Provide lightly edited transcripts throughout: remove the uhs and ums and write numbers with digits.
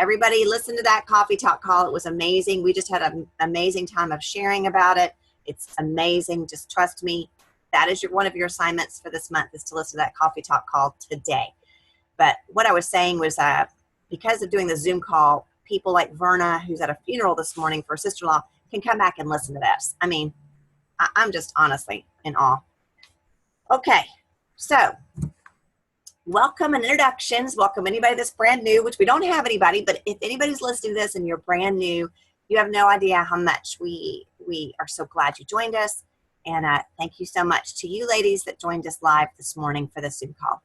everybody listen to that coffee talk call. It was amazing. We just had an amazing time of sharing about it. It's amazing. Just trust me. That is one of your assignments for this month, is to listen to that coffee talk call today. But what I was saying was because of doing the Zoom call, people like Verna, who's at a funeral this morning for a sister-in-law, can come back and listen to this. I mean, I'm just honestly in awe. Okay, so welcome and introductions. Welcome anybody that's brand new, which we don't have anybody, but if anybody's listening to this and you're brand new, you have no idea how much we are so glad you joined us. And thank you so much to you ladies that joined us live this morning for the Zoom call.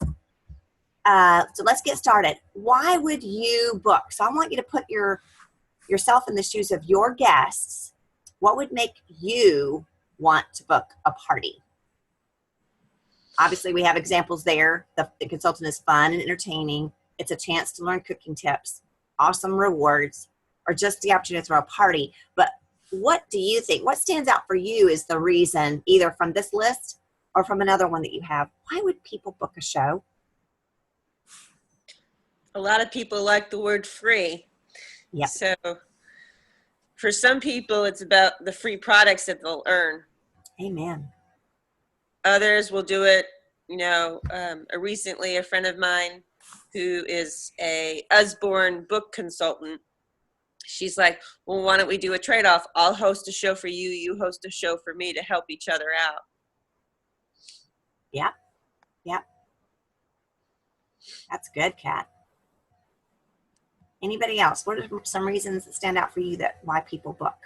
So let's get started. Why would you book? So I want you to put yourself in the shoes of your guests. What would make you want to book a party? Obviously, we have examples there. The consultant is fun and entertaining. It's a chance to learn cooking tips, awesome rewards, or just the opportunity to throw a party. But what do you think? What stands out for you is the reason, either from this list or from another one that you have? Why would people book a show? A lot of people like the word free. Yep. So for some people, it's about the free products that they'll earn. Amen. Others will do it, recently a friend of mine who is a Usborne book consultant, she's like, well, why don't we do a trade-off? I'll host a show for you, you host a show for me to help each other out. Yep. Yep. That's good, Kat. Anybody else? What are some reasons that stand out for you that why people book?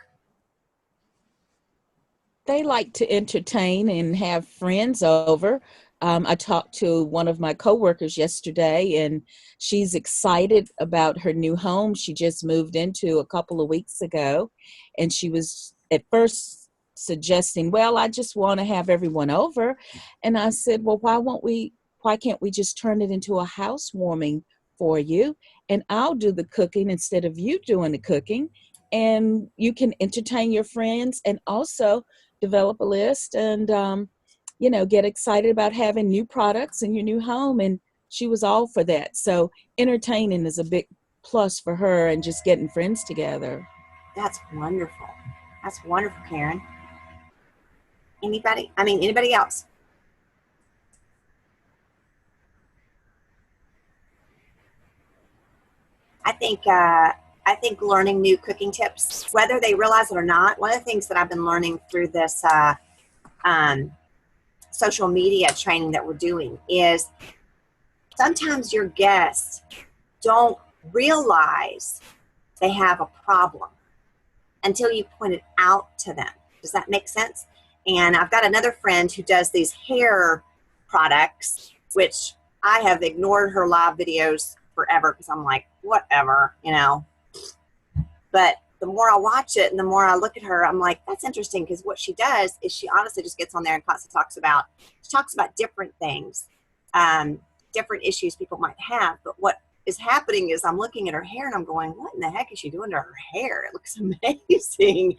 They like to entertain and have friends over. I talked to one of my coworkers yesterday, and she's excited about her new home she just moved into a couple of weeks ago. And she was at first suggesting, well, I just want to have everyone over. And I said, well, why can't we just turn it into a housewarming for you? And I'll do the cooking instead of you doing the cooking. And you can entertain your friends and also develop a list and, get excited about having new products in your new home. And she was all for that. So entertaining is a big plus for her and just getting friends together. That's wonderful. That's wonderful, Karen. Anybody else? I think learning new cooking tips, whether they realize it or not, one of the things that I've been learning through this social media training that we're doing is sometimes your guests don't realize they have a problem until you point it out to them. Does that make sense? And I've got another friend who does these hair products, which I have ignored her live videos forever because I'm like, whatever, But the more I watch it and the more I look at her, I'm like, that's interesting, because what she does is she honestly just gets on there and constantly talks about different things, different issues people might have. But what is happening is I'm looking at her hair and I'm going, what in the heck is she doing to her hair? It looks amazing.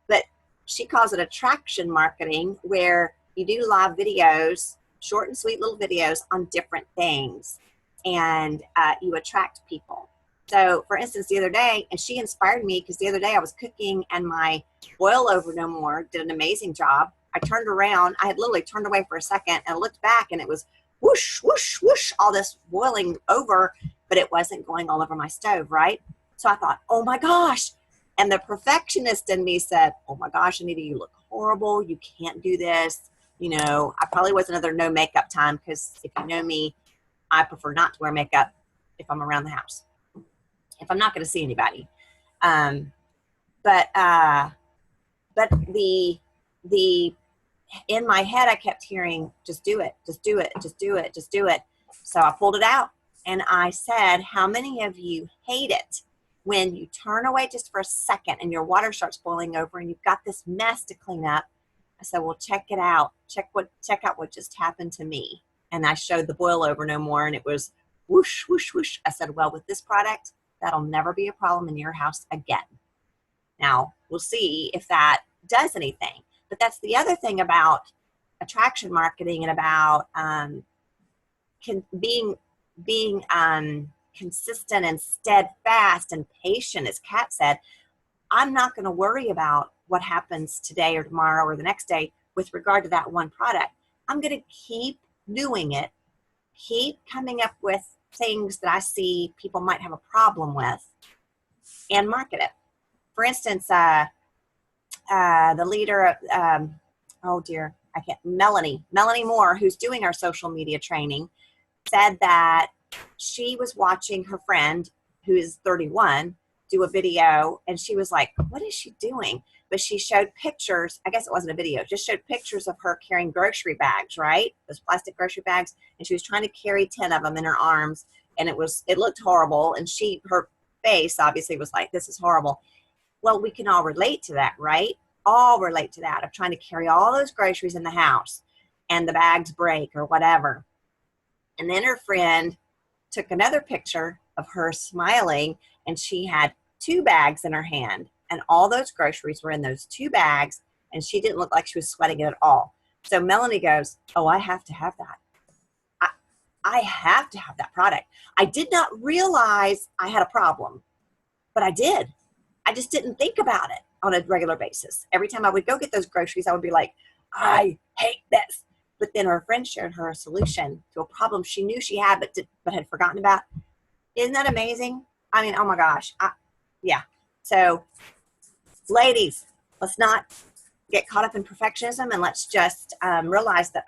But she calls it attraction marketing, where you do live videos, short and sweet little videos on different things, and you attract people. So, for instance, the other day, and she inspired me because the other day I was cooking and my Boil Over No More did an amazing job. I turned around. I had literally turned away for a second and looked back, and it was whoosh, whoosh, whoosh, all this boiling over, but it wasn't going all over my stove, right? So I thought, oh my gosh. And the perfectionist in me said, oh my gosh, Anita, you look horrible. You can't do this. I probably was another no makeup time, because if you know me, I prefer not to wear makeup if I'm around the house, if I'm not going to see anybody. But the in my head, I kept hearing, just do it, just do it, just do it, just do it. So I pulled it out and I said, how many of you hate it when you turn away just for a second and your water starts boiling over and you've got this mess to clean up? I said, well, check it out. Check out what just happened to me. And I showed the Boil Over No More, and it was whoosh, whoosh, whoosh. I said, well, with this product, that'll never be a problem in your house again. Now, we'll see if that does anything. But that's the other thing about attraction marketing and about being consistent and steadfast and patient, as Kat said, I'm not going to worry about what happens today or tomorrow or the next day with regard to that one product. I'm going to keep doing it, keep coming up with things that I see people might have a problem with, and market it. For instance, the leader of, Melanie Moore, who's doing our social media training, said that she was watching her friend, who is 31, do a video, and she was like, what is she doing? But she showed pictures. I guess it wasn't a video, just showed pictures of her carrying grocery bags, right? Those plastic grocery bags. And she was trying to carry 10 of them in her arms. And it looked horrible. And her face obviously was like, this is horrible. Well, we can all relate to that, right? All relate to that, of trying to carry all those groceries in the house and the bags break or whatever. And then her friend took another picture of her smiling, and she had 2 bags in her hand, and all those groceries were in those 2 bags, and she didn't look like she was sweating it at all. So Melanie goes, oh, I have to have that. I have to have that product. I did not realize I had a problem, but I did. I just didn't think about it on a regular basis. Every time I would go get those groceries, I would be like, I hate this. But then her friend shared her a solution to a problem she knew she had, but had forgotten about. Isn't that amazing? I mean, oh my gosh. Yeah. So ladies, let's not get caught up in perfectionism, and let's just realize that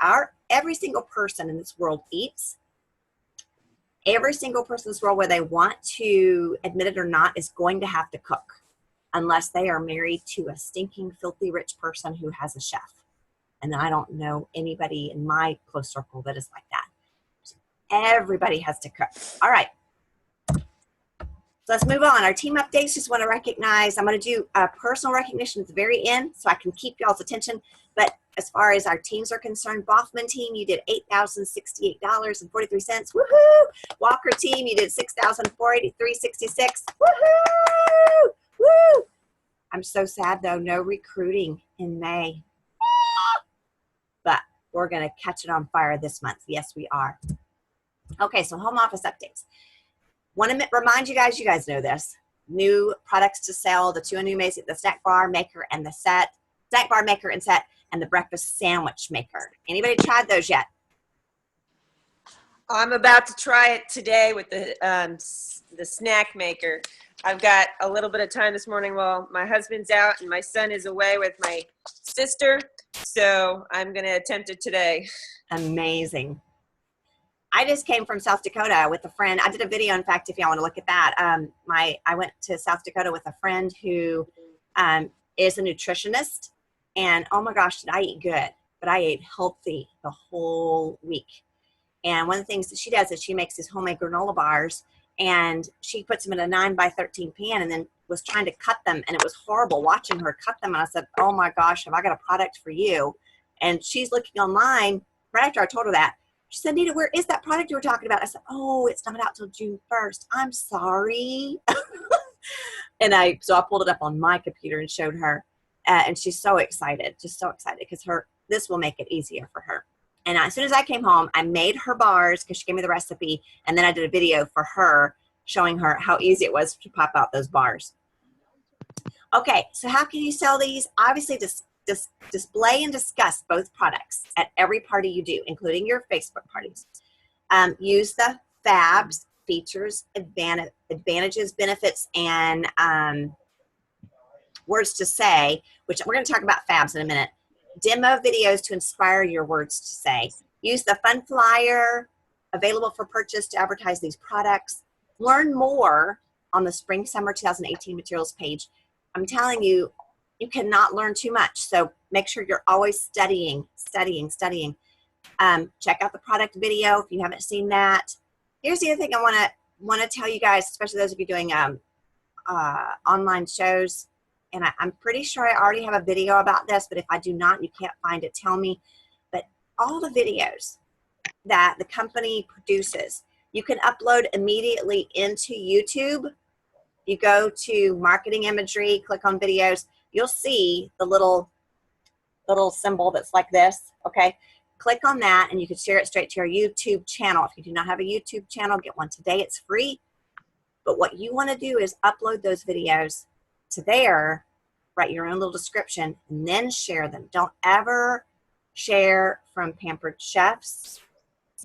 every single person in this world eats. Every single person in this world, whether they want to admit it or not, is going to have to cook, unless they are married to a stinking, filthy, rich person who has a chef. And I don't know anybody in my close circle that is like that. Everybody has to cook. All right. So let's move on. Our team updates, just want to recognize, I'm going to do a personal recognition at the very end so I can keep y'all's attention. But as far as our teams are concerned, Boffman team, you did $8,068.43. Woohoo! Walker team, you did $6,483.66. Woohoo! Woo! I'm so sad though, no recruiting in May. But we're going to catch it on fire this month. Yes, we are. Okay, so home office updates. Want to remind you guys know this. New products to sell, the 2 new amazing, the snack bar maker and the set, snack bar maker and set, and the breakfast sandwich maker. Anybody tried those yet? I'm about to try it today with the snack maker. I've got a little bit of time this morning while my husband's out and my son is away with my sister. So I'm going to attempt it today. Amazing. I just came from South Dakota with a friend. I did a video, in fact, if y'all want to look at that. I went to South Dakota with a friend who is a nutritionist. And oh my gosh, did I eat good. But I ate healthy the whole week. And one of the things that she does is she makes these homemade granola bars, and she puts them in a 9x13 pan and then was trying to cut them. And it was horrible watching her cut them. And I said, oh my gosh, have I got a product for you? And she's looking online right after I told her that. She said, Nita, where is that product you were talking about? I said, oh, it's not out till June 1st. I'm sorry. And so I pulled it up on my computer and showed her. And she's so excited, just so excited, because this will make it easier for her. And as soon as I came home, I made her bars because she gave me the recipe. And then I did a video for her showing her how easy it was to pop out those bars. Okay, so how can you sell these? Obviously, display and discuss both products at every party you do, including your Facebook parties. Use the FABs, features, advantages, benefits, and words to say, which we're going to talk about FABs in a minute. Demo videos to inspire your words to say. Use the fun flyer available for purchase to advertise these products. Learn more on the Spring Summer 2018 materials page. I'm telling you, you cannot learn too much. So make sure you're always studying. Check out the product video if you haven't seen that. Here's the other thing I want to tell you guys, especially those of you doing online shows. And I'm pretty sure I already have a video about this, but if I do not, you can't find it, tell me. But all the videos that the company produces, you can upload immediately into YouTube. You go to marketing imagery, click on videos, you'll see the little symbol that's like this, okay? Click on that and you can share it straight to your YouTube channel. If you do not have a YouTube channel, get one today. It's free. But what you want to do is upload those videos to there, write your own little description, and then share them. Don't ever share from Pampered Chef's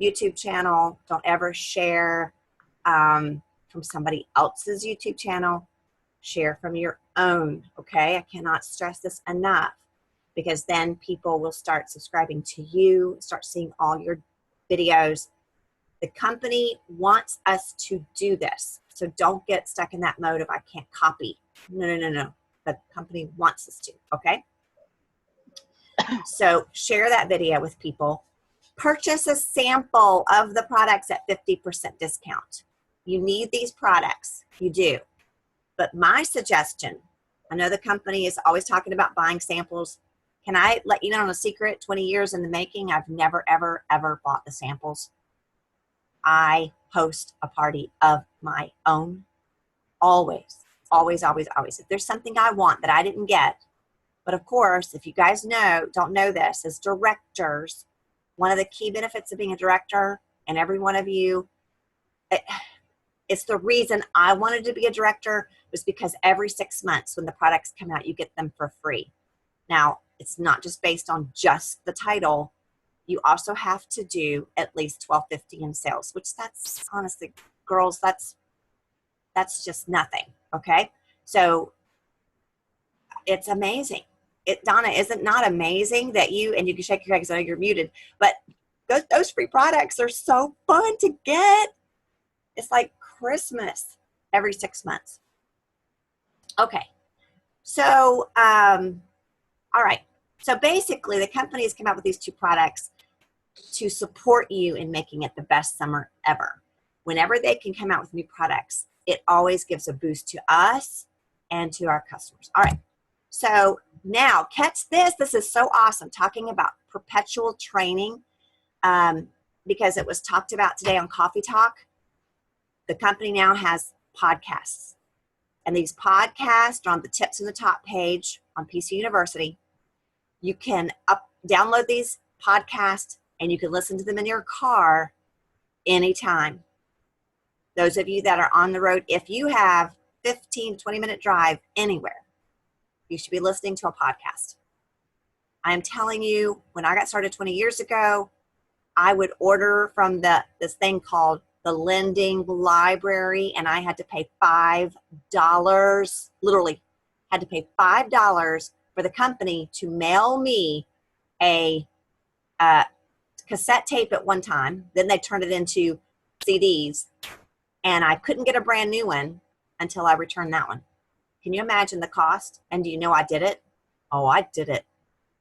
YouTube channel. Don't ever share from somebody else's YouTube channel. Share from your own, okay? I cannot stress this enough, because then people will start subscribing to you, start seeing all your videos. The company wants us to do this. So don't get stuck in that mode of I can't copy. No. The company wants us to, okay? So share that video with people. Purchase a sample of the products at 50% discount. You need these products. You do. But my suggestion, I know the company is always talking about buying samples. Can I let you know on a secret? 20 years in the making, I've never, ever, ever bought the samples. I host a party of my own. Always, always, always, always. If there's something I want that I didn't get, but of course, if you guys don't know this, as directors, one of the key benefits of being a director, and every one of you, it's the reason I wanted to be a director, was because every 6 months when the products come out, you get them for free. Now, it's not just based on just the title. You also have to do at least $12.50 in sales, which that's honestly, girls, that's just nothing, okay? So it's amazing. Donna, is it not amazing that you can shake your head because I know you're muted, but those free products are so fun to get. It's like Christmas every 6 months. Okay, so, all right. So basically, the company has come out with these 2 products to support you in making it the best summer ever. Whenever they can come out with new products, it always gives a boost to us and to our customers. All right. So now, catch this. This is so awesome, talking about perpetual training, because it was talked about today on Coffee Talk. The company now has podcasts. And these podcasts are on the tips in the top page on PC University. You can download these podcasts, and you can listen to them in your car anytime. Those of you that are on the road, if you have 15, 20-minute drive anywhere, you should be listening to a podcast. I'm telling you, when I got started 20 years ago, I would order from this thing called the Lending Library, and I had to pay $5, literally had to pay $5 for the company to mail me a cassette tape at one time. Then they turned it into CDs, and I couldn't get a brand new one until I returned that one. Can you imagine the cost? And do you know I did it? Oh, I did it.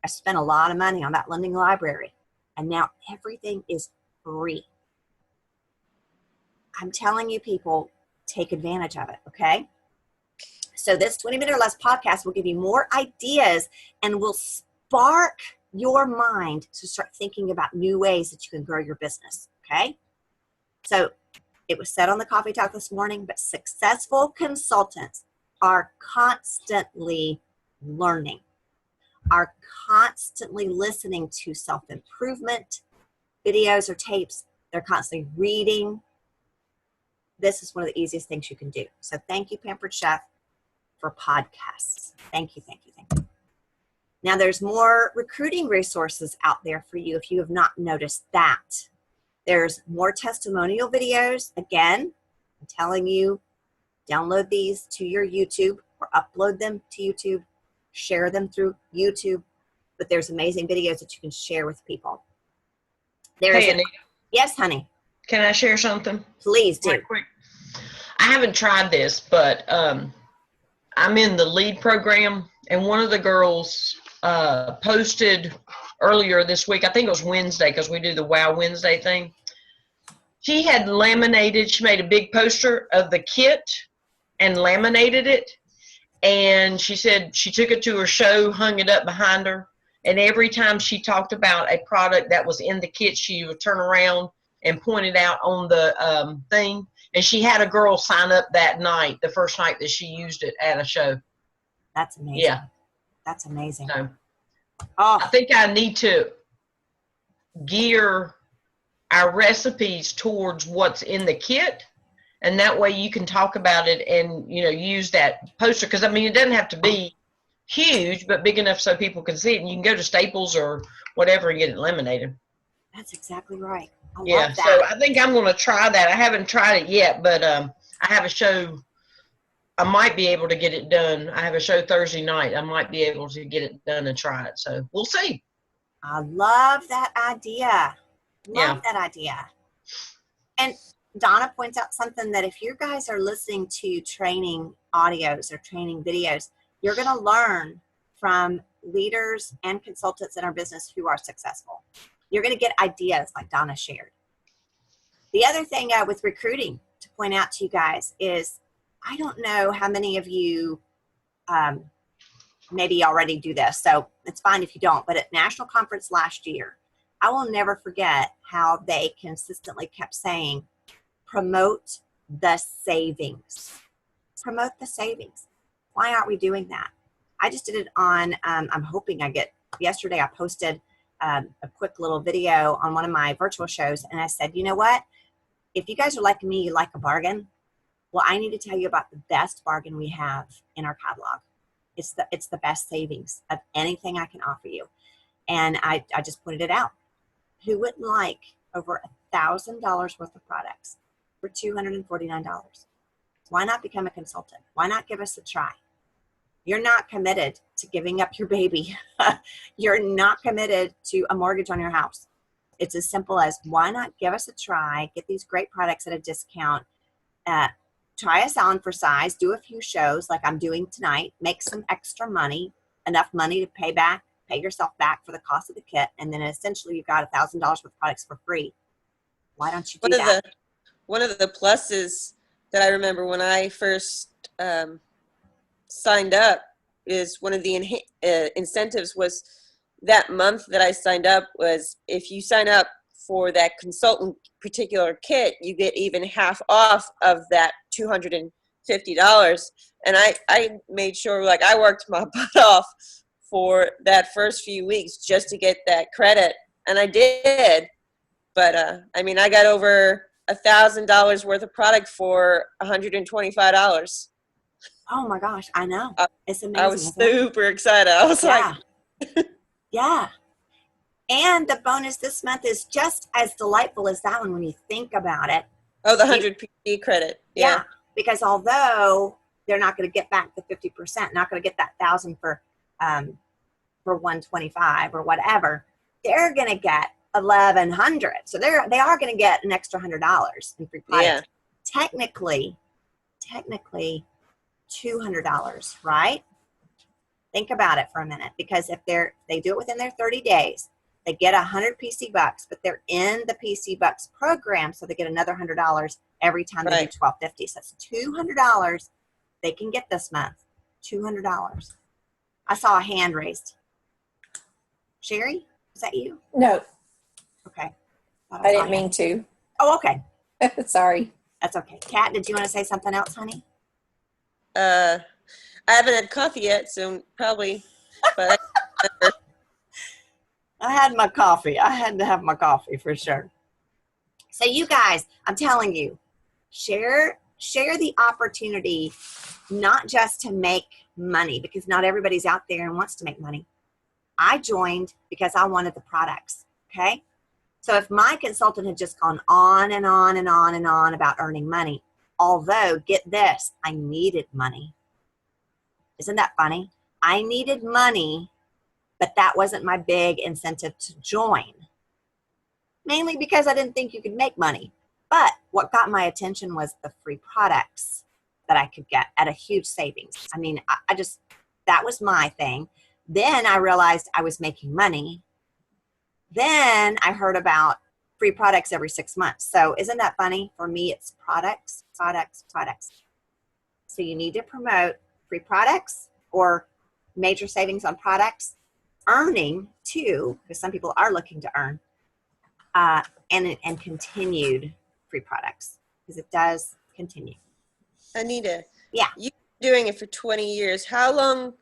I spent a lot of money on that Lending Library, and now everything is free. I'm telling you, people, take advantage of it, okay? So this 20-minute or less podcast will give you more ideas and will spark your mind to start thinking about new ways that you can grow your business, okay? So it was said on the Coffee Talk this morning, but successful consultants are constantly learning, are constantly listening to self-improvement videos or tapes. They're constantly reading. This is one of the easiest things you can do. So thank you, Pampered Chef, for podcasts. Thank you, thank you, thank you. Now there's more recruiting resources out there for you if you have not noticed that. There's more testimonial videos. Again, I'm telling you, download these to your YouTube or upload them to YouTube, share them through YouTube, but there's amazing videos that you can share with people. Hey, Anita, yes, honey. can I share something? Please do. Right quick. I haven't tried this, but I'm in the LEAD program, and one of the girls posted earlier this week, I think it was Wednesday, because we do the Wow Wednesday thing. She had laminated, she made a big poster of the kit and laminated it, and she said she took it to her show, hung it up behind her, and every time she talked about a product that was in the kit, she would turn around and point it out on the thing. And she had a girl sign up that night, the first night that she used it at a show. That's amazing. Yeah. That's amazing. So Oh, I think I need to gear our recipes towards what's in the kit And that way you can talk about it and, use that poster. Because, I mean, it doesn't have to be huge, but big enough so people can see it. And you can go to Staples or whatever and get it laminated. That's exactly right. I Yeah, love so that. I think I'm going to try that. I haven't tried it yet, but I have a show. I might be able to get it done. I have a show Thursday night. I might be able to get it done and try it. So we'll see. I love that idea. Love Yeah. that idea. And Donna points out something that if you guys are listening to training audios or training videos, you're going to learn from leaders and consultants in our business who are successful. You're going to get ideas like Donna shared. The other thing with recruiting to point out to you guys is, I don't know how many of you maybe already do this, so it's fine if you don't, but at National Conference last year, I will never forget how they consistently kept saying, promote the savings. Promote the savings. Why aren't we doing that? I just did it on, I'm hoping yesterday I posted a quick little video on one of my virtual shows, and I said, you know what? If you guys are like me, you like a bargain, well, I need to tell you about the best bargain we have in our catalog. It's the best savings of anything I can offer you. And I just pointed it out. Who wouldn't like over $1,000 worth of products for $249? Why not become a consultant? Why not give us a try? You're not committed to giving up your baby. You're not committed to a mortgage on your house. It's as simple as, why not give us a try, get these great products at a discount, try us on for size, do a few shows like I'm doing tonight, make some extra money, enough money to pay yourself back for the cost of the kit, and then essentially you've got $1,000 worth of products for free. Why don't you do that? One of the pluses that I remember when I first signed up is one of the incentives was that month that I signed up was, if you sign up for that consultant particular kit, you get even half off of that $250. And I made sure, like, I worked my butt off for that first few weeks just to get that credit. And I did. But I mean, I got over $1,000 worth of product for $125. Oh my gosh, I know. It's amazing. I was super excited. I was like, yeah. And the bonus this month is just as delightful as that one when you think about it. oh, the 100 PD credit. Yeah. Because although they're not going to get back the 50%, not going to get that 1,000 for 125 or whatever, they're going to get 1,100. So they are going to get an extra $100 in free products. Yeah. Technically $200, right? Think about it for a minute, because if they do it within their 30 days, they get 100 PC bucks, but they're in the PC bucks program, so they get another $100 every time they do $1,250. So that's $200 they can get this month. $200. I saw a hand raised. Sherry, is that you? No, Okay. I didn't mean to. Oh, okay. Sorry. That's okay. Kat, did you want to say something else, honey? I haven't had coffee yet, so probably, but I had my coffee. I had to have my coffee for sure. So you guys, I'm telling you, share the opportunity, not just to make money, because not everybody's out there and wants to make money. I joined because I wanted the products. Okay. So if my consultant had just gone on and on and on and on about earning money, although get this, I needed money. Isn't that funny? I needed money, but that wasn't my big incentive to join. Mainly because I didn't think you could make money. But what got my attention was the free products that I could get at a huge savings. I mean, that was my thing. Then I realized I was making money. Then I heard about free products every 6 months. So isn't that funny? For me, it's products. So you need to promote free products or major savings on products, earning too, because some people are looking to earn, and continued free products, because it does continue. Anita, Yeah. you've been doing it for 20 years. How long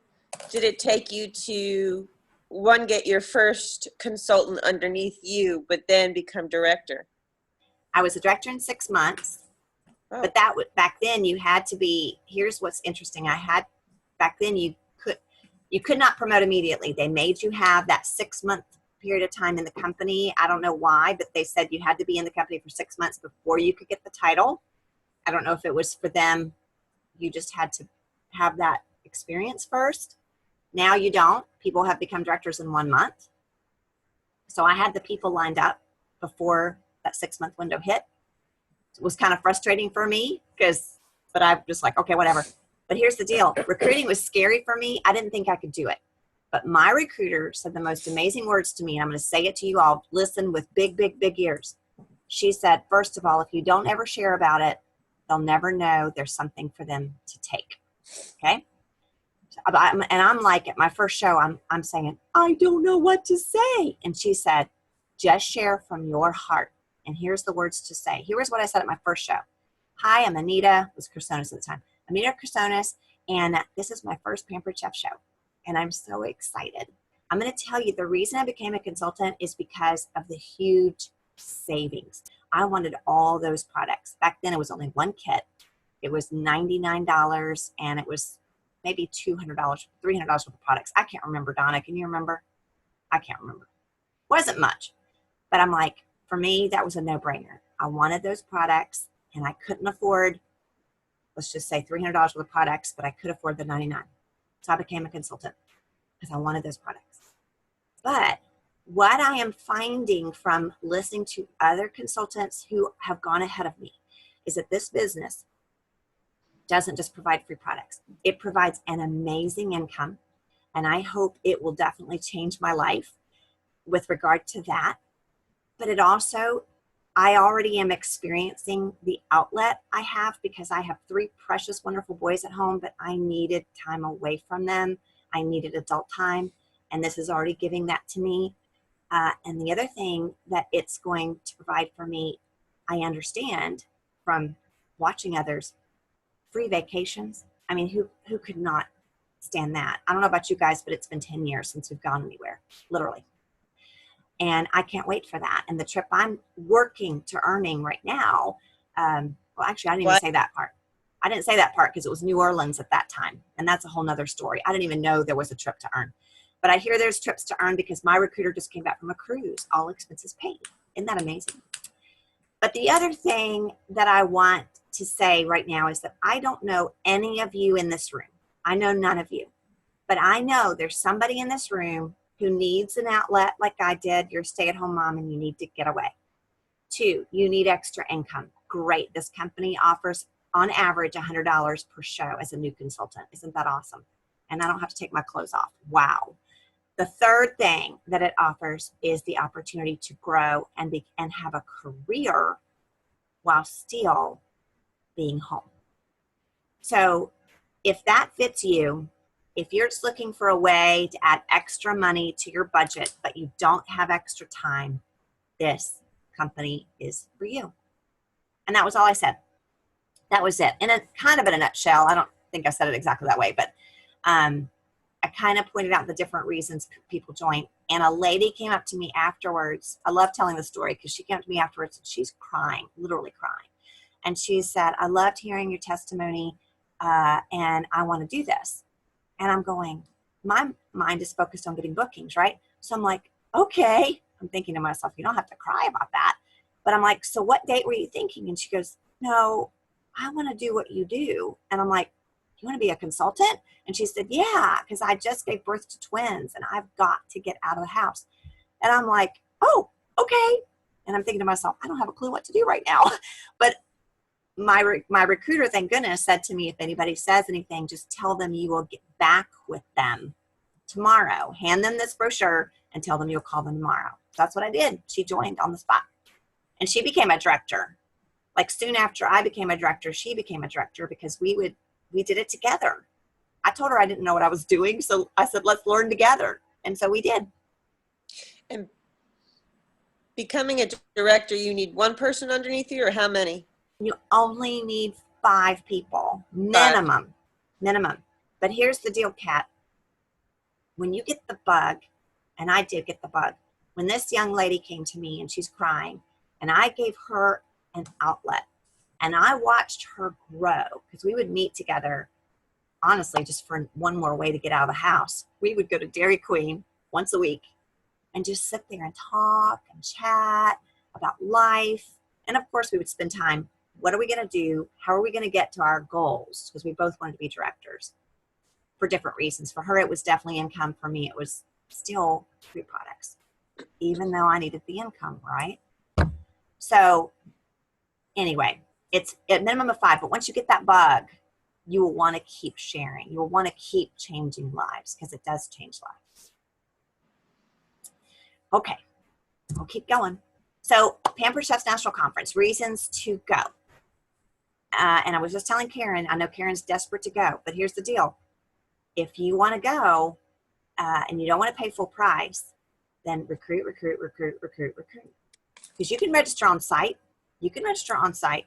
did it take you to, one, get your first consultant underneath you, but then become director? I was a director in 6 months. Oh. But that would, back then you had to be, here's what's interesting. Back then you could not promote immediately. They made you have that 6-month period of time in the company. I don't know why, but they said you had to be in the company for 6 months before you could get the title. I don't know if it was for them. You just had to have that experience first. Now you don't. People have become directors in 1 month. So I had the people lined up before that 6-month window hit. It was kind of frustrating for me but I'm just like, okay, whatever. But here's the deal. Recruiting was scary for me. I didn't think I could do it. But my recruiter said the most amazing words to me, and I'm going to say it to you all. Listen with big, big, big ears. She said, first of all, if you don't ever share about it, they'll never know there's something for them to take. Okay? And I'm like, at my first show, I'm saying, I don't know what to say. And she said, just share from your heart. And here's the words to say. Here's what I said at my first show. Hi, I'm Anita. It was Chrysonis at the time. Anita Chrysonis, and this is my first Pampered Chef show. And I'm so excited. I'm going to tell you the reason I became a consultant is because of the huge savings. I wanted all those products. Back then, it was only one kit. It was $99, and it was maybe $200, $300 worth of products. I can't remember, Donna. Can you remember? I can't remember. Wasn't much. But I'm like, for me, that was a no-brainer. I wanted those products, and I couldn't afford, let's just say $300 worth of products, but I could afford the $99. So I became a consultant because I wanted those products. But what I am finding from listening to other consultants who have gone ahead of me is that this business doesn't just provide free products. It provides an amazing income, and I hope it will definitely change my life with regard to that. But it also, I already am experiencing the outlet I have because I have 3 precious, wonderful boys at home, but I needed time away from them. I needed adult time, and this is already giving that to me. And the other thing that it's going to provide for me, I understand from watching others, free vacations. I mean, who could not stand that? I don't know about you guys, but it's been 10 years since we've gone anywhere, literally. And I can't wait for that. And the trip I'm working to earning right now, well, actually, I didn't even say that part. I didn't say that part because it was New Orleans at that time. And that's a whole nother story. I didn't even know there was a trip to earn. But I hear there's trips to earn because my recruiter just came back from a cruise, all expenses paid. Isn't that amazing? But the other thing that I want to say right now is that I don't know any of you in this room. I know none of you. But I know there's somebody in this room who needs an outlet like I did. You're a stay-at-home mom and you need to get away. 2, you need extra income. Great. This company offers on average $100 per show as a new consultant. Isn't that awesome? And I don't have to take my clothes off. Wow. The third thing that it offers is the opportunity to grow and have a career while still being home. So if that fits you, if you're just looking for a way to add extra money to your budget, but you don't have extra time, this company is for you. And that was all I said. That was it. In a kind of in a nutshell. I don't think I said it exactly that way, but I kind of pointed out the different reasons people join. And a lady came up to me afterwards. I love telling the story because she came up to me afterwards and she's crying, literally crying. And she said, I loved hearing your testimony and I want to do this. And I'm going, my mind is focused on getting bookings, right? So I'm like, okay. I'm thinking to myself, you don't have to cry about that. But I'm like, so what date were you thinking? And she goes, no, I want to do what you do. And I'm like, you want to be a consultant? And she said, yeah, because I just gave birth to twins and I've got to get out of the house. And I'm like, oh, okay. And I'm thinking to myself, I don't have a clue what to do right now. But my recruiter, thank goodness, said to me, if anybody says anything, just tell them you will get back with them tomorrow. Hand them this brochure and tell them you'll call them tomorrow. So that's what I did. She joined on the spot. And she became a director. Like soon after I became a director, she became a director because we did it together. I told her I didn't know what I was doing. So I said, let's learn together. And so we did. And becoming a director, you need one person underneath you or how many? You only need 5 people, minimum. But here's the deal, Kat. When you get the bug, and I did get the bug, when this young lady came to me and she's crying, and I gave her an outlet, And I watched her grow because we would meet together, honestly, just for one more way to get out of the house. We would go to Dairy Queen once a week and just sit there and talk and chat about life. And of course, we would spend time. What are we going to do? How are we going to get to our goals? Because we both wanted to be directors for different reasons. For her, it was definitely income. For me, it was still food products, even though I needed the income, right? So anyway, it's a minimum of 5. But once you get that bug, you will want to keep sharing. You will want to keep changing lives because it does change lives. Okay, we'll keep going. So Pampered Chefs National Conference, reasons to go. And I was just telling Karen, I know Karen's desperate to go, but here's the deal. If you want to go and you don't want to pay full price, then recruit. Because you can register on site. You can register on site.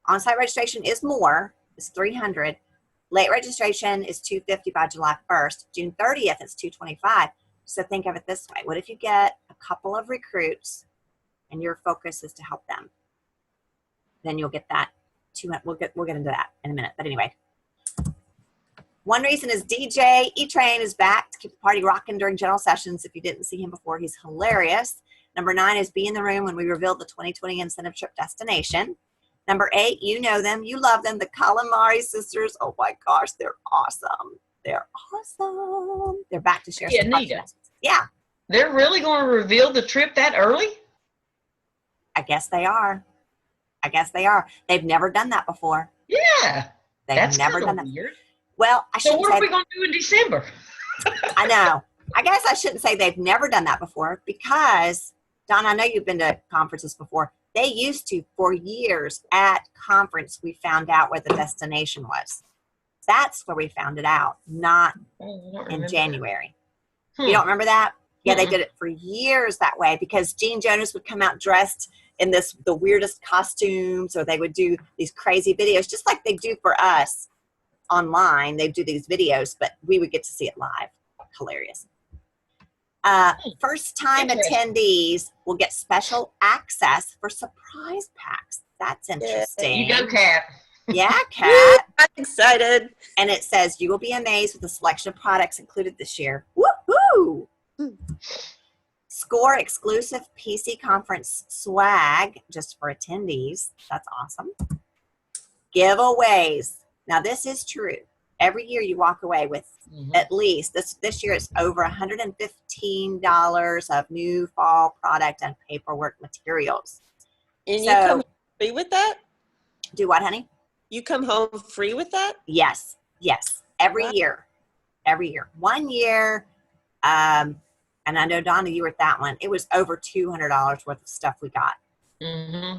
On-site registration is more. It's $300. Late registration is $250 by July 1st. June 30th, it's $225. So think of it this way. What if you get a couple of recruits and your focus is to help them? Then you'll get that. We'll get into that in a minute. But anyway, one reason is DJ E-Train is back to keep the party rocking during general sessions. If you didn't see him before, he's hilarious. Number 9 is be in the room when we revealed the 2020 incentive trip destination. Number 8, you know them, you love them, the Calamari sisters. Oh my gosh, they're awesome. They're awesome. They're back to share some Anita. Yeah. They're really going to reveal the trip that early? I guess they are. They've never done that before. Yeah. They've That's never kinda done that. weird. Well, I So shouldn't what say are we going to do in December? I know. I guess I shouldn't say they've never done that before because, Don, I know you've been to conferences before. They used to, for years at conference, we found out where the destination was. That's where we found it out, not Oh, I don't in remember. January. Hmm. You don't remember that? Yeah, they Mm-mm. did it for years that way because Gene Jonas would come out dressed in the weirdest costumes, or they would do these crazy videos, just like they do for us online. They do these videos, but we would get to see it live. Hilarious. First time Interesting. attendees will get special access for surprise packs. That's interesting. You go, Kat. Yeah, Kat. I'm excited. And it says you will be amazed with the selection of products included this year. Woohoo! Score exclusive PC conference swag just for attendees. That's awesome. Giveaways. Now this is true. Every year you walk away with at least this year it's over $115 of new fall product and paperwork materials. And you So- come free with that? Do what, honey? You come home free with that? Yes. Every Wow. year. 1 year. And I know, Donna, you were at that one. It was over $200 worth of stuff we got. Mm-hmm.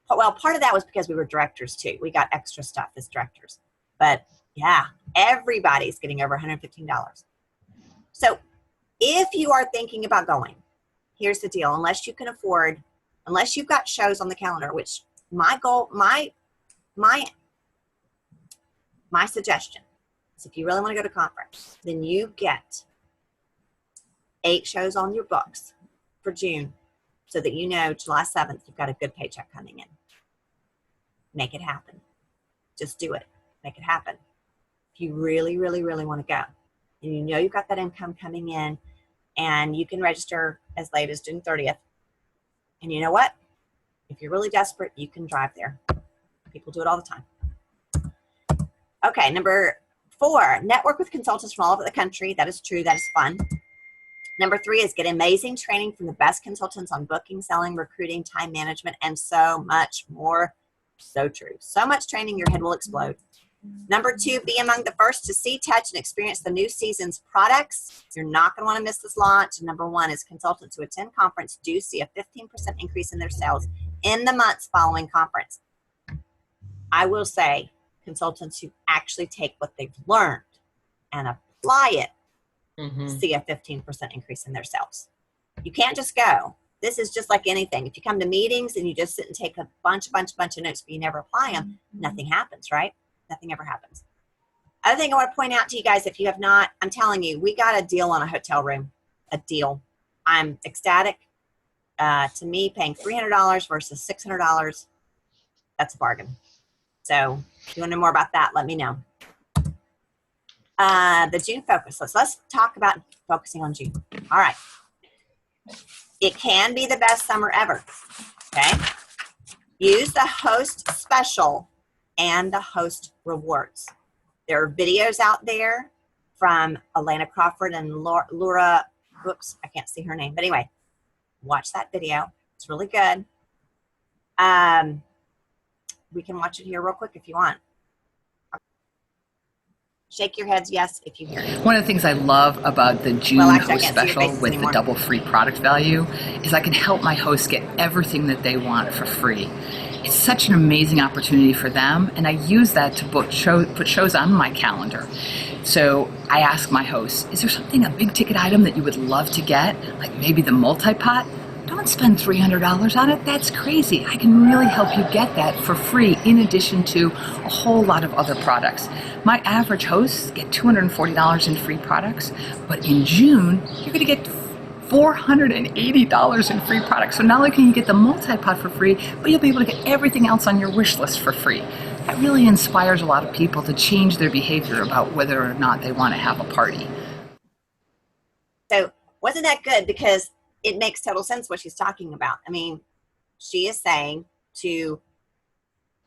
Well, part of that was because we were directors too. We got extra stuff as directors. But yeah, everybody's getting over $115. So if you are thinking about going, here's the deal. Unless you can afford, unless you've got shows on the calendar, which my goal, my suggestion is if you really want to go to conference, then you get 8 shows on your books for June so that you know July 7th, you've got a good paycheck coming in. Make it happen. Just do it. Make it happen. If you really, really, really want to go and you know you've got that income coming in and you can register as late as June 30th. And you know what? If you're really desperate, you can drive there. People do it all the time. Okay, number 4, network with consultants from all over the country. That is true. That is fun. Number 3 is get amazing training from the best consultants on booking, selling, recruiting, time management, and so much more. So true. So much training, your head will explode. Number 2, be among the first to see, touch, and experience the new season's products. You're not going to want to miss this launch. Number 1 is consultants who attend conference do see a 15% increase in their sales in the months following conference. I will say consultants who actually take what they've learned and apply it see a 15% increase in their sales. You can't just go. This is just like anything. If you come to meetings and you just sit and take a bunch of notes, but you never apply them, nothing happens, right? Nothing ever happens. Other thing I want to point out to you guys, if you have not, I'm telling you, we got a deal on a hotel room. A deal. I'm ecstatic. To me, paying $300 versus $600, that's a bargain. So if you want to know more about that, let me know. The June focus. Let's talk about focusing on June. All right. It can be the best summer ever. Okay. Use the host special and the host rewards. There are videos out there from Elena Crawford and Laura, whoops, I can't see her name. But anyway, watch that video. It's really good. We can watch it here real quick if you want. Shake your heads yes if you hear it. One of the things I love about the June actually, I host can't see your special faces with anymore. the double free product value is I can help my hosts get everything that they want for free. It's such an amazing opportunity for them, and I use that to put shows on my calendar. So I ask my hosts, is there something, a big ticket item that you would love to get? Like maybe the multi-pot? Don't spend $300 on it. That's crazy. I can really help you get that for free in addition to a whole lot of other products. My average hosts get $240 in free products, but in June, you're going to get $480 in free products. So not only can you get the multi-pot for free, but you'll be able to get everything else on your wish list for free. That really inspires a lot of people to change their behavior about whether or not they want to have a party. So wasn't that good? Because it makes total sense what she's talking about. I mean, she is saying to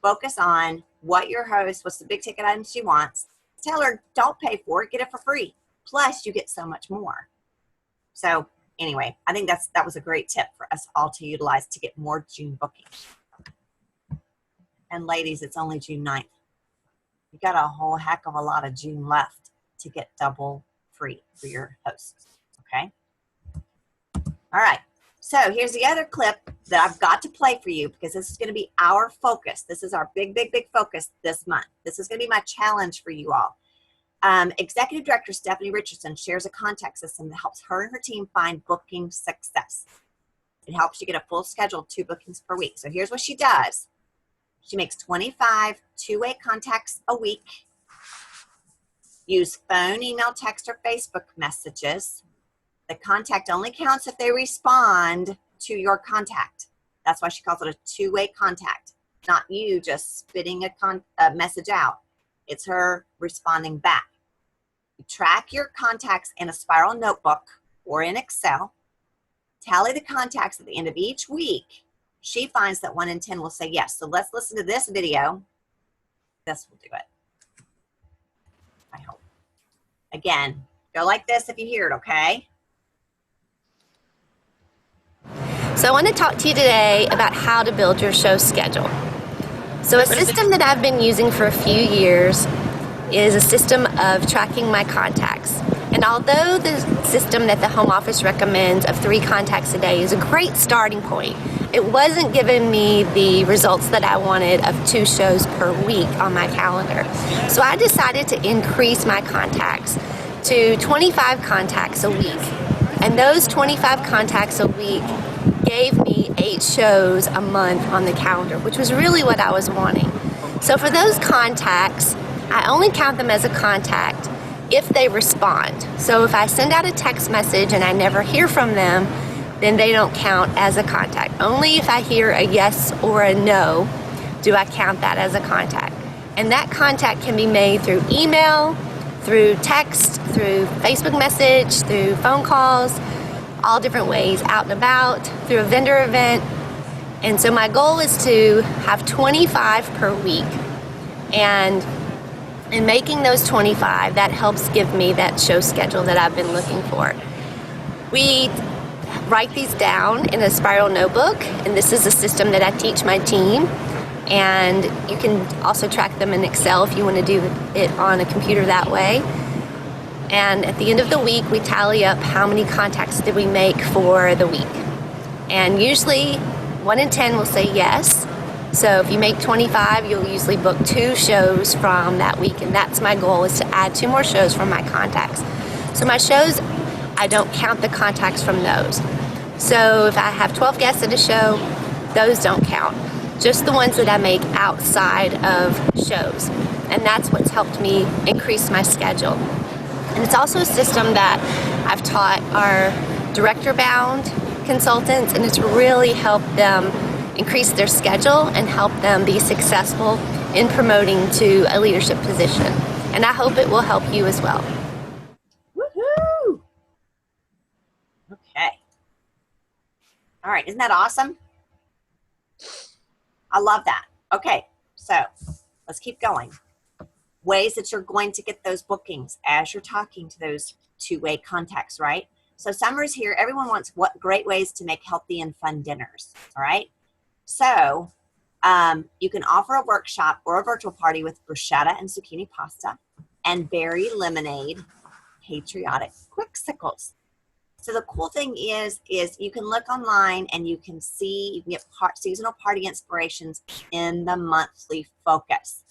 focus on what your host, what's the big ticket item she wants. Tell her, don't pay for it, get it for free. Plus, you get so much more. So anyway, I think that was a great tip for us all to utilize to get more June bookings. And ladies, it's only June 9th. You got a whole heck of a lot of June left to get double free for your hosts, okay? All right, so here's the other clip that I've got to play for you because this is going to be our focus. This is our big, big, big focus this month. This is going to be my challenge for you all. Executive Director Stephanie Richardson shares a contact system that helps her and her team find booking success. It helps you get a full schedule of 2 bookings per week. So here's what she does. She makes 25 two-way contacts a week. Use phone, email, text, or Facebook messages. The contact only counts if they respond to your contact. That's why she calls it a two-way contact, not you just spitting a message out. It's her responding back. You track your contacts in a spiral notebook or in Excel. Tally the contacts at the end of each week. She finds that 1 in 10 will say yes. So let's listen to this video. This will do it, I hope. Again, go like this if you hear it, okay? So I want to talk to you today about how to build your show schedule. So a system that I've been using for a few years is a system of tracking my contacts. And although the system that the home office recommends of 3 contacts a day is a great starting point, it wasn't giving me the results that I wanted of 2 shows per week on my calendar. So I decided to increase my contacts to 25 contacts a week. And those 25 contacts a week gave me 8 shows a month on the calendar, which was really what I was wanting. So for those contacts, I only count them as a contact if they respond. So if I send out a text message and I never hear from them, then they don't count as a contact. Only if I hear a yes or a no do I count that as a contact. And that contact can be made through email, through text, through Facebook message, through phone calls, all different ways, out and about, through a vendor event. And so my goal is to have 25 per week. And in making those 25, that helps give me that show schedule that I've been looking for. We write these down in a spiral notebook, and this is a system that I teach my team. And you can also track them in Excel if you want to do it on a computer that way. And at the end of the week, we tally up how many contacts did we make for the week. And usually 1 in 10 will say yes. So if you make 25, you'll usually book 2 shows from that week. And that's my goal, is to add 2 more shows from my contacts. So my shows, I don't count the contacts from those. So if I have 12 guests at a show, those don't count. Just the ones that I make outside of shows. And that's what's helped me increase my schedule. And it's also a system that I've taught our director-bound consultants, and it's really helped them increase their schedule and help them be successful in promoting to a leadership position. And I hope it will help you as well. Woohoo! Okay. All right, isn't that awesome? I love that. Okay, so let's keep going. Ways that you're going to get those bookings as you're talking to those two-way contacts, right? So summer's here. Everyone wants what great ways to make healthy and fun dinners, all right? So you can offer a workshop or a virtual party with bruschetta and zucchini pasta and berry lemonade patriotic quicksicles. So the cool thing is you can look online and you can see, you can get seasonal party inspirations in the monthly focus.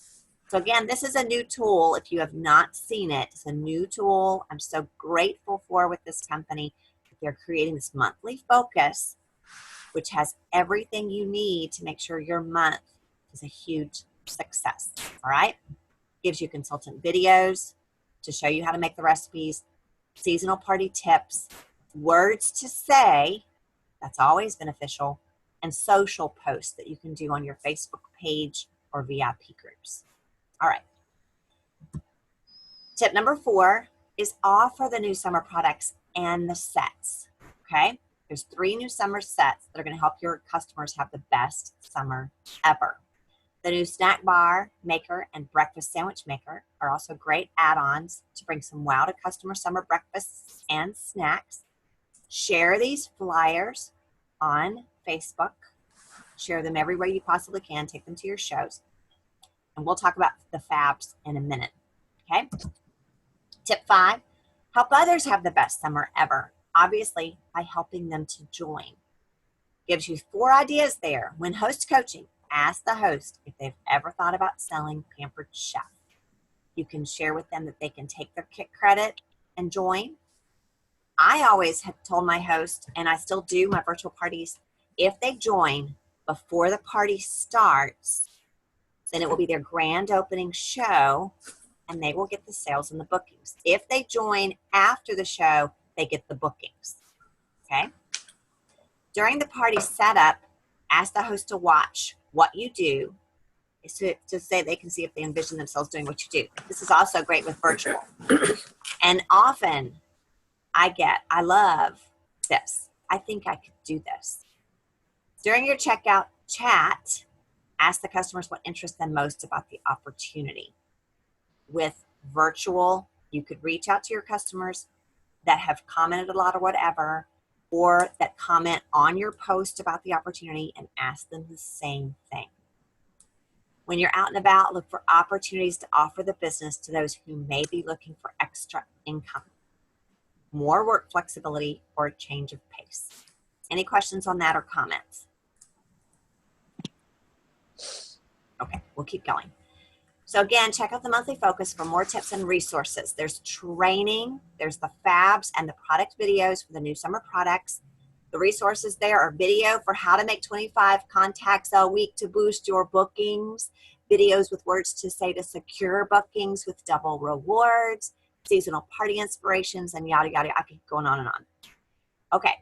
So again, this is a new tool. If you have not seen it, it's a new tool I'm so grateful for with this company. They're creating this monthly focus, which has everything you need to make sure your month is a huge success, all right? Gives you consultant videos to show you how to make the recipes, seasonal party tips, words to say, that's always beneficial, and social posts that you can do on your Facebook page or VIP groups. All right. Tip number 4 is offer the new summer products and the sets, okay? There's 3 new summer sets that are going to help your customers have the best summer ever. The new snack bar maker and breakfast sandwich maker are also great add-ons to bring some wow to customer summer breakfasts and snacks. Share these flyers on Facebook. Share them everywhere you possibly can. Take them to your shows. And we'll talk about the fabs in a minute, okay? Tip 5, help others have the best summer ever, obviously by helping them to join. Gives you 4 ideas there. When host coaching, ask the host if they've ever thought about selling Pampered Chef. You can share with them that they can take their Kit credit and join. I always have told my host, and I still do my virtual parties, if they join before the party starts, then it will be their grand opening show and they will get the sales and the bookings. If they join after the show, they get the bookings, okay? During the party setup, ask the host to watch what you do to say they can see if they envision themselves doing what you do. This is also great with virtual. And often I love this. I think I could do this. During your checkout chat, ask the customers what interests them most about the opportunity. With virtual, you could reach out to your customers that have commented a lot or whatever, or that comment on your post about the opportunity and ask them the same thing. When you're out and about, look for opportunities to offer the business to those who may be looking for extra income, more work flexibility, or a change of pace. Any questions on that or comments? Okay, we'll keep going. So again, check out the monthly focus for more tips and resources. There's training, there's the fabs and the product videos for the new summer products. The resources there are video for how to make 25 contacts a week to boost your bookings, videos with words to say to secure bookings with double rewards, seasonal party inspirations, and yada, yada. I could go on and on. Okay.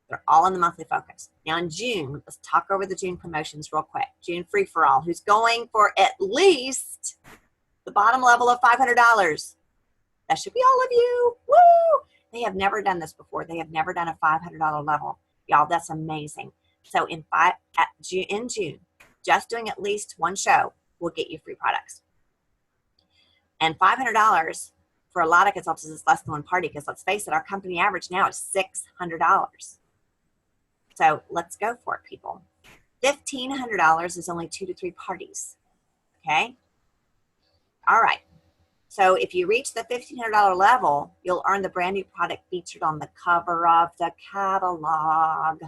They're all in the monthly focus. Now in June, let's talk over the June promotions real quick. June free for all. Who's going for at least the bottom level of $500? That should be all of you. Woo! They have never done this before. They have never done a $500 level. Y'all, that's amazing. So in June, just doing at least one show will get you free products. And $500 for a lot of consultants is less than one party, because let's face it, our company average now is $600. So let's go for it, people. $1,500 is only 2 to 3 parties, okay? All right. So if you reach the $1,500 level, you'll earn the brand new product featured on the cover of the catalog.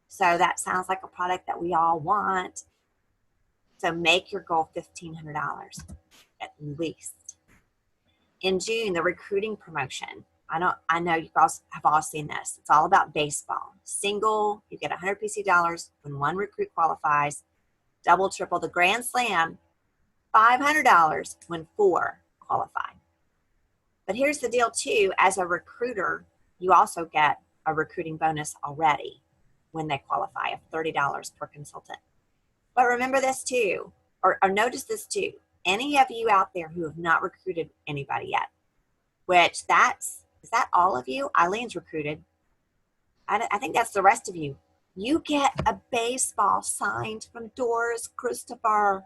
So that sounds like a product that we all want. So make your goal $1,500 at least. In June, the recruiting promotion. I know you guys have all seen this. It's all about baseball. Single, you get 100 PC dollars when 1 recruit qualifies. Double, triple, the grand slam, $500 when 4 qualify. But here's the deal too. As a recruiter, you also get a recruiting bonus already when they qualify of $30 per consultant. But remember this too. or notice this too. Any of you out there who have not recruited anybody yet, which is that all of you? Eileen's recruited. I think that's the rest of you. You get a baseball signed from Doris Christopher.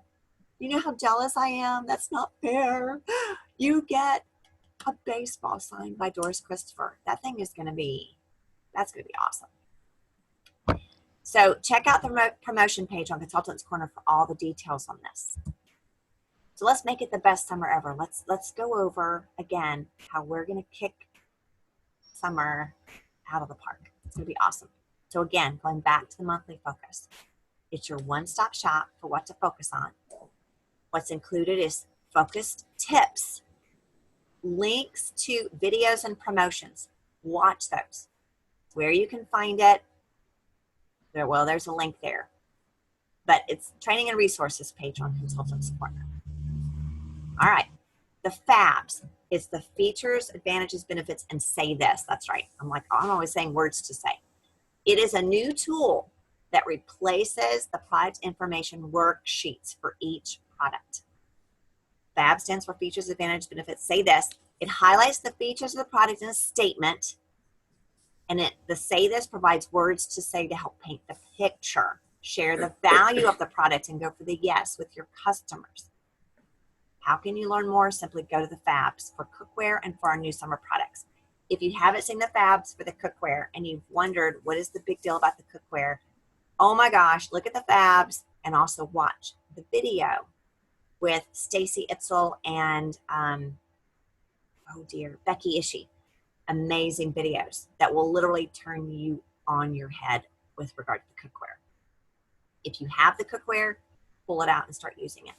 You know how jealous I am? That's not fair. You get a baseball signed by Doris Christopher. That's going to be awesome. So check out the promotion page on Consultants Corner for all the details on this. So let's make it the best summer ever. Let's go over again how we're going to kick summer out of the park. It's going to be awesome. So again, going back to the monthly focus, it's your one-stop shop for what to focus on. What's included is focused tips, links to videos and promotions. Watch those. Where you can find it, there's a link there. But it's training and resources page on Consultants Corner. All right. The FABs. It's the features, advantages, benefits, and say this. That's right. I'm always saying words to say. It is a new tool that replaces the product information worksheets for each product. FAB stands for features, advantages, benefits. Say this. It highlights the features of the product in a statement. And the say this provides words to say to help paint the picture, share the value of the product, and go for the yes with your customers. How can you learn more? Simply go to the FABs for cookware and for our new summer products. If you haven't seen the FABs for the cookware and you've wondered what is the big deal about the cookware, oh my gosh, look at the FABs and also watch the video with Stacy Itzel and Becky Ishii. Amazing videos that will literally turn you on your head with regard to the cookware. If you have the cookware, pull it out and start using it.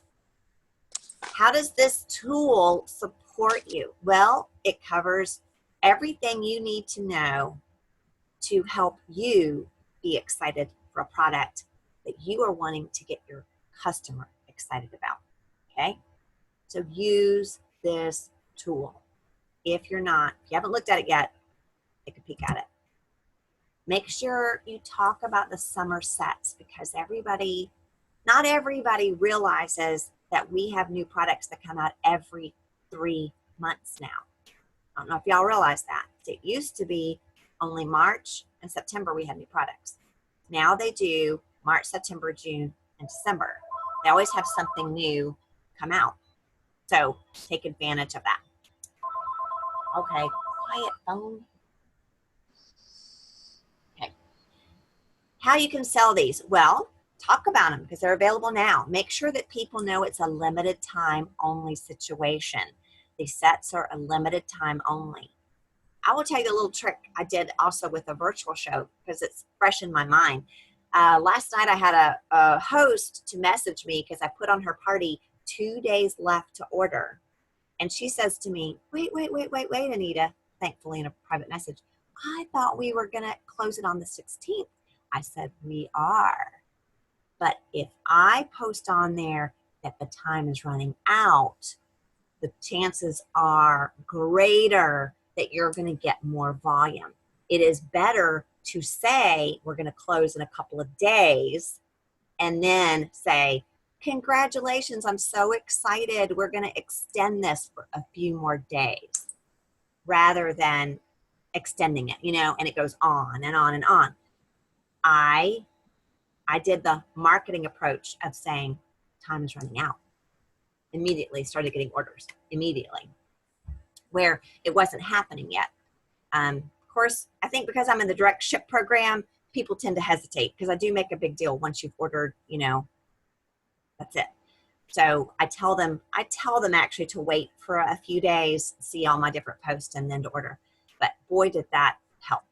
How does this tool support you? Well, it covers everything you need to know to help you be excited for a product that you are wanting to get your customer excited about, okay? So use this tool. If you haven't looked at it yet, take a peek at it. Make sure you talk about the summer sets because not everybody realizes that we have new products that come out every 3 months now. I don't know if y'all realize that. It used to be only March and September we had new products. Now they do March, September, June, and December. They always have something new come out. So take advantage of that. Okay, quiet phone. Okay. How you can sell these? Well, talk about them because they're available now. Make sure that people know it's a limited time only situation. These sets are a limited time only. I will tell you a little trick I did also with a virtual show because it's fresh in my mind. Last night I had a host to message me because I put on her party 2 days left to order. And she says to me, wait, Anita, thankfully in a private message, I thought we were going to close it on the 16th. I said, we are. But if I post on there that the time is running out, the chances are greater that you're going to get more volume. It is better to say we're going to close in a couple of days and then say, congratulations, I'm so excited. We're going to extend this for a few more days rather than extending it, and it goes on and on and on. I did the marketing approach of saying time is running out. Immediately started getting orders immediately where it wasn't happening yet. Of course, I think because I'm in the direct ship program, people tend to hesitate because I do make a big deal once you've ordered, that's it. So I tell them actually to wait for a few days, see all my different posts and then to order. But boy, did that help.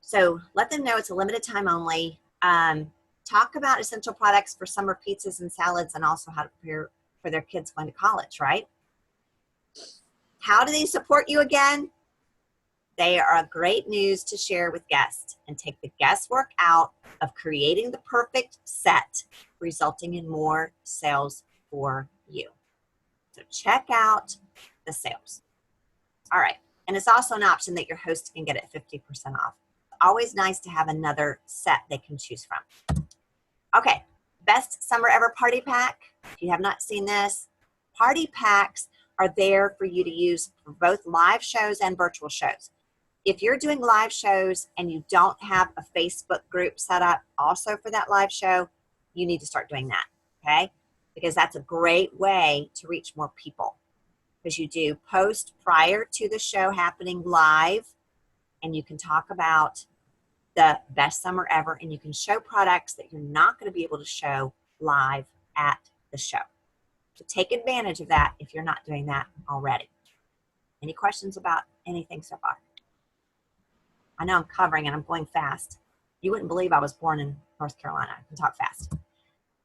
So let them know it's a limited time only. Talk about essential products for summer pizzas and salads and also how to prepare for their kids going to college, right? How do they support you again? They are great news to share with guests and take the guesswork out of creating the perfect set, resulting in more sales for you. So check out the sales. All right. And it's also an option that your host can get at 50% off. Always nice to have another set they can choose from. Okay. Best Summer Ever Party Pack. If you have not seen this, party packs are there for you to use for both live shows and virtual shows. If you're doing live shows and you don't have a Facebook group set up also for that live show, you need to start doing that, okay? Because that's a great way to reach more people. Because you do post prior to the show happening live, and you can talk about the best summer ever, and you can show products that you're not going to be able to show live at the show. So take advantage of that if you're not doing that already. Any questions about anything so far? I know I'm covering and I'm going fast. You wouldn't believe I was born in North Carolina. I can talk fast.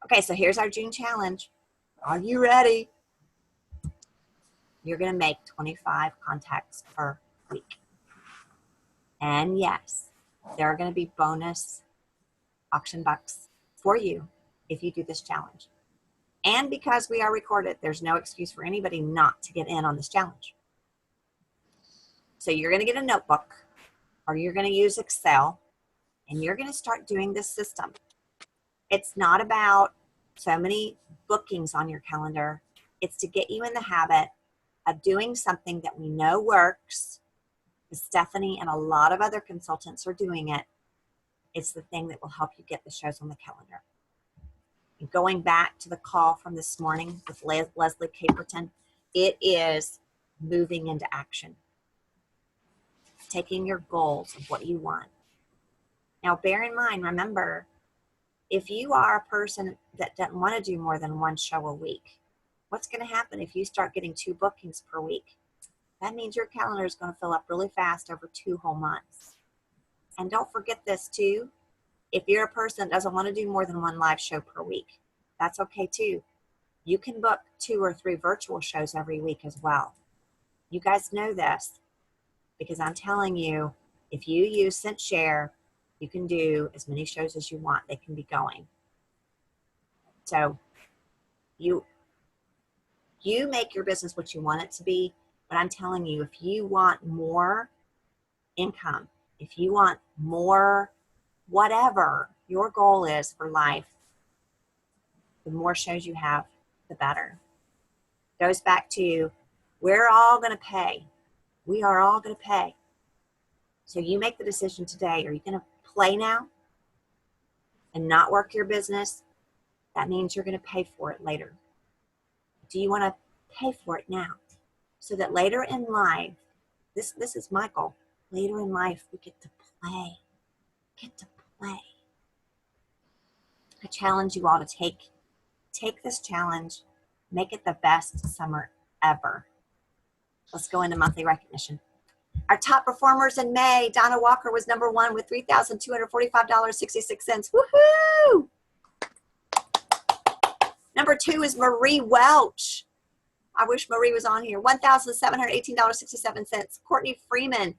Okay, so here's our June challenge. Are you ready? You're going to make 25 contacts per week. And yes, there are going to be bonus auction bucks for you if you do this challenge. And because we are recorded, there's no excuse for anybody not to get in on this challenge. So you're going to get a notebook, or you're going to use Excel, and you're going to start doing this system. It's not about so many bookings on your calendar. It's to get you in the habit of doing something that we know works. Stephanie and a lot of other consultants are doing it. It's the thing that will help you get the shows on the calendar. And going back to the call from this morning with Leslie Caperton, it is moving into action. Taking your goals of what you want. Now, bear in mind, remember, if you are a person that doesn't want to do more than one show a week, what's going to happen if you start getting 2 bookings per week? That means your calendar is going to fill up really fast over 2 whole months. And don't forget this too. If you're a person that doesn't want to do more than 1 live show per week, that's okay too. You can book 2 or 3 virtual shows every week as well. You guys know this because I'm telling you, if you use ScentShare, you can do as many shows as you want. They can be going. So you make your business what you want it to be. But I'm telling you, if you want more income, if you want more, whatever your goal is for life, the more shows you have, the better. Goes back to, we're all going to pay. We are all going to pay. So you make the decision today. Are you going to play now and not work your business? That means you're going to pay for it later. Do you want to pay for it now? So that later in life, this is my goal. Later in life, we get to play. I challenge you all to take this challenge, make it the best summer ever. Let's go into monthly recognition. Our top performers in May, Donna Walker was number 1 with $3,245.66. Woohoo! Number 2 is Marie Welch. I wish Marie was on here. $1,718.67. Courtney Freeman,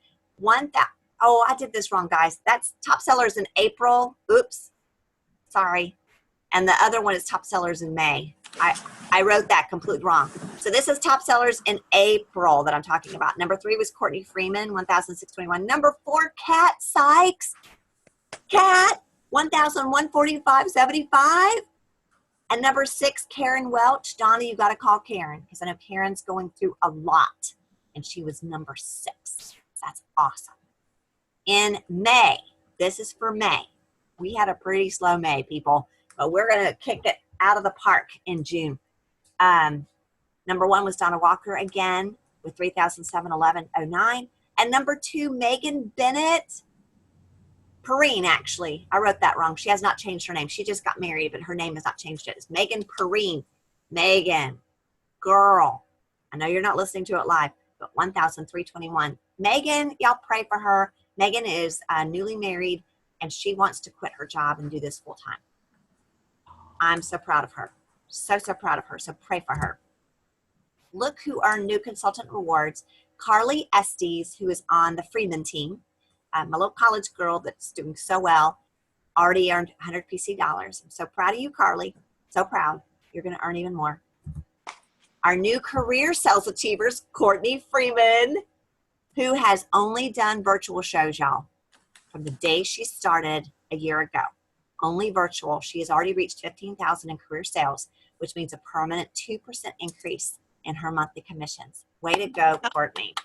oh, I did this wrong, guys. That's top sellers in April. Oops, sorry. And the other one is top sellers in May. I wrote that completely wrong. So this is top sellers in April that I'm talking about. Number 3 was Courtney Freeman, $1,621. Number 4, Kat Sykes. Kat, $1,145.75. And number 6, Karen Welch. Donna, you got to call Karen because I know Karen's going through a lot. And she was number 6. That's awesome. In May, this is for May. We had a pretty slow May, people. But we're going to kick it out of the park in June. Number 1 was Donna Walker again with $3,711.09. And number 2, Megan Bennett. Perrine, actually. I wrote that wrong. She has not changed her name. She just got married, but her name has not changed yet. It's Megan Perrine. Megan, girl. I know you're not listening to it live, but $1,321. Megan, y'all pray for her. Megan is newly married, and she wants to quit her job and do this full time. I'm so proud of her. So proud of her. So pray for her. Look who earned new consultant rewards. Carly Estes, who is on the Freeman team. My little college girl that's doing so well, already earned 100 PC dollars. I'm so proud of you, Carly. So proud. You're going to earn even more. Our new career sales achievers, Courtney Freeman, who has only done virtual shows, y'all, from the day she started a year ago. only virtual. She has already reached 15,000 in career sales, which means a permanent 2% increase in her monthly commissions. Way to go, Courtney.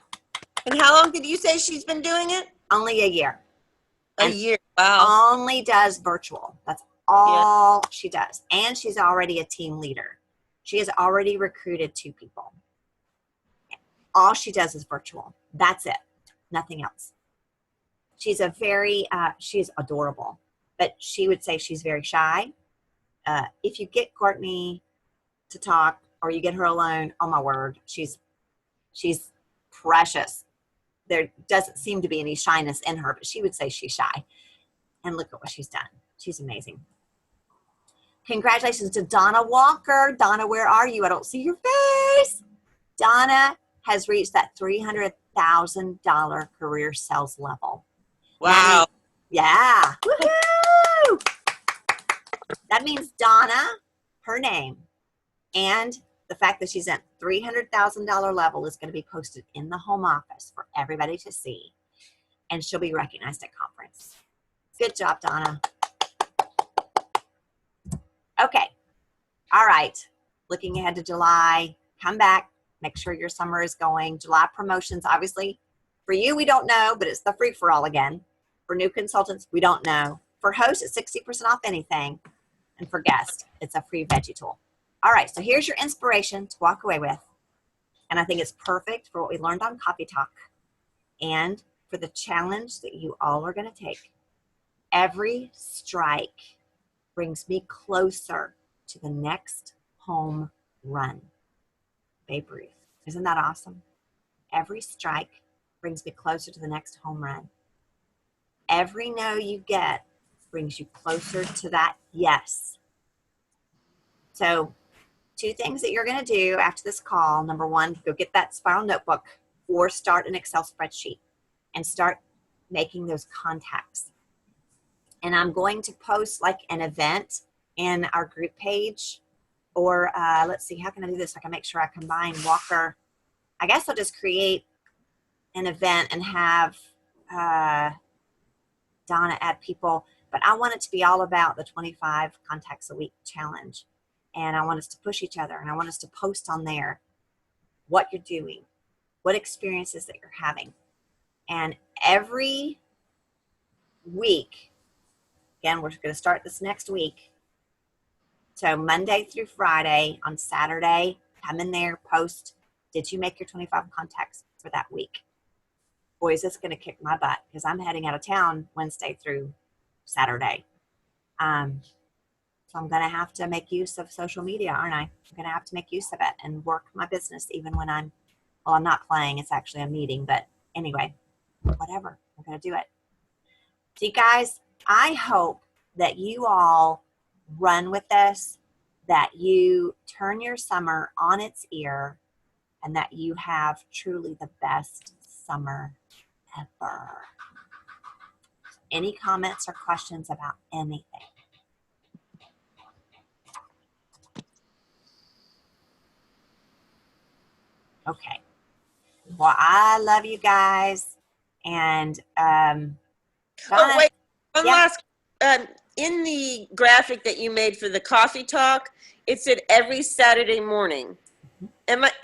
And how long did you say she's been doing it? Only a year. A And year. Wow. only does virtual. That's all she does. And she's already a team leader. She has already recruited 2 people. All she does is virtual. That's it. Nothing else. She's a very, she's adorable, but she would say she's very shy. If you get Courtney to talk or you get her alone, oh my word, she's precious. There doesn't seem to be any shyness in her, but she would say she's shy. And look at what she's done. She's amazing. Congratulations to Donna Walker. Donna, where are you? I don't see your face. Donna has reached that $300,000 career sales level. Wow. Yeah. Woohoo! That means Donna, her name, and the fact that she's at $300,000 level is going to be posted in the home office for everybody to see. And she'll be recognized at conference. Good job, Donna. Okay. All right. Looking ahead to July, come back. Make sure your summer is going. July promotions, obviously. For you, we don't know, but it's the free for all again. For new consultants, we don't know. For hosts, it's 60% off anything. And for guests, it's a free veggie tool. All right, so here's your inspiration to walk away with. And I think it's perfect for what we learned on Coffee Talk and for the challenge that you all are going to take. Every strike brings me closer to the next home run. Babe Ruth. Isn't that awesome? Every strike brings me closer to the next home run. Every no you get brings you closer to that yes. So 2 things that you're going to do after this call. Number 1, go get that spiral notebook or start an Excel spreadsheet and start making those contacts. And I'm going to post like an event in our group page, or let's see, how can I do this? I can make sure I combine Walker. I guess I'll just create an event and have Donna add people, but I want it to be all about the 25 contacts a week challenge. And I want us to push each other, and I want us to post on there what you're doing, what experiences that you're having. And every week, again, we're going to start this next week. So Monday through Friday, on Saturday, come in there, post, did you make your 25 contacts for that week? Boys, it's going to kick my butt because I'm heading out of town Wednesday through Saturday. So I'm going to have to make use of social media, aren't I? I'm going to have to make use of it and work my business even when I'm not playing. It's actually a meeting, but anyway, whatever. I'm going to do it. So you guys, I hope that you all run with this, that you turn your summer on its ear, and that you have truly the best summer ever. Any comments or questions about anything? Okay. Well, I love you guys. And Oh, wait. One Yeah. last. In the graphic that you made for the coffee talk, it said every Saturday morning.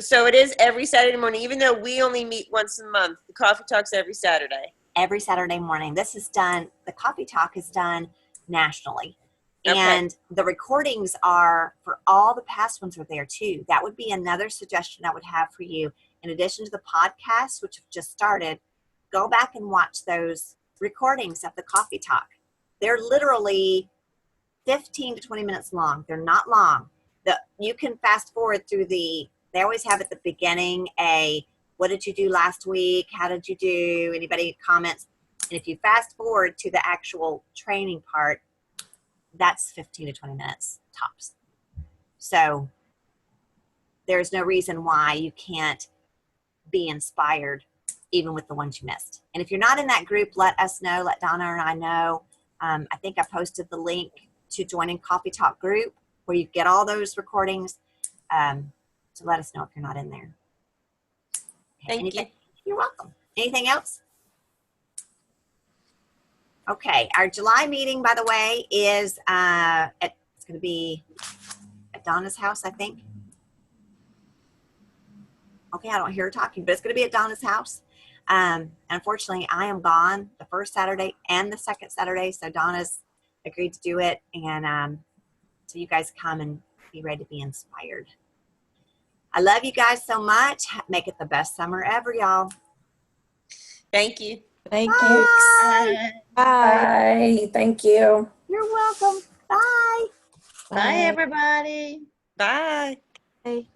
So it is every Saturday morning, even though we only meet once a month. The coffee talk's every Saturday. Every Saturday morning. This is done, the coffee talk is done nationally. Okay. And the recordings are, for all the past ones are there too. That would be another suggestion I would have for you. In addition to the podcast, which have just started, go back and watch those recordings of the coffee talk. They're literally 15 to 20 minutes long. They're not long. You can fast forward through they always have at the beginning what did you do last week? How did you do? Anybody comments? And if you fast forward to the actual training part, that's 15 to 20 minutes tops. So there's no reason why you can't be inspired even with the ones you missed. And if you're not in that group, let us know. Let Donna and I know. I think I posted the link to joining Coffee Talk group where you get all those recordings. So let us know if you're not in there. Okay, Thank you. You're welcome. Anything else? Okay, our July meeting, by the way, is it's going to be at Donna's house, I think. Okay, I don't hear her talking, but it's going to be at Donna's house. Unfortunately, I am gone the first Saturday and the second Saturday, so Donna's agreed to do it, and so you guys come and be ready to be inspired. I love you guys so much. Make it the best summer ever, y'all. Thank you. Thank Bye. you. Bye. Bye. Thank you. You're welcome. Bye. Bye, everybody. Bye. Bye.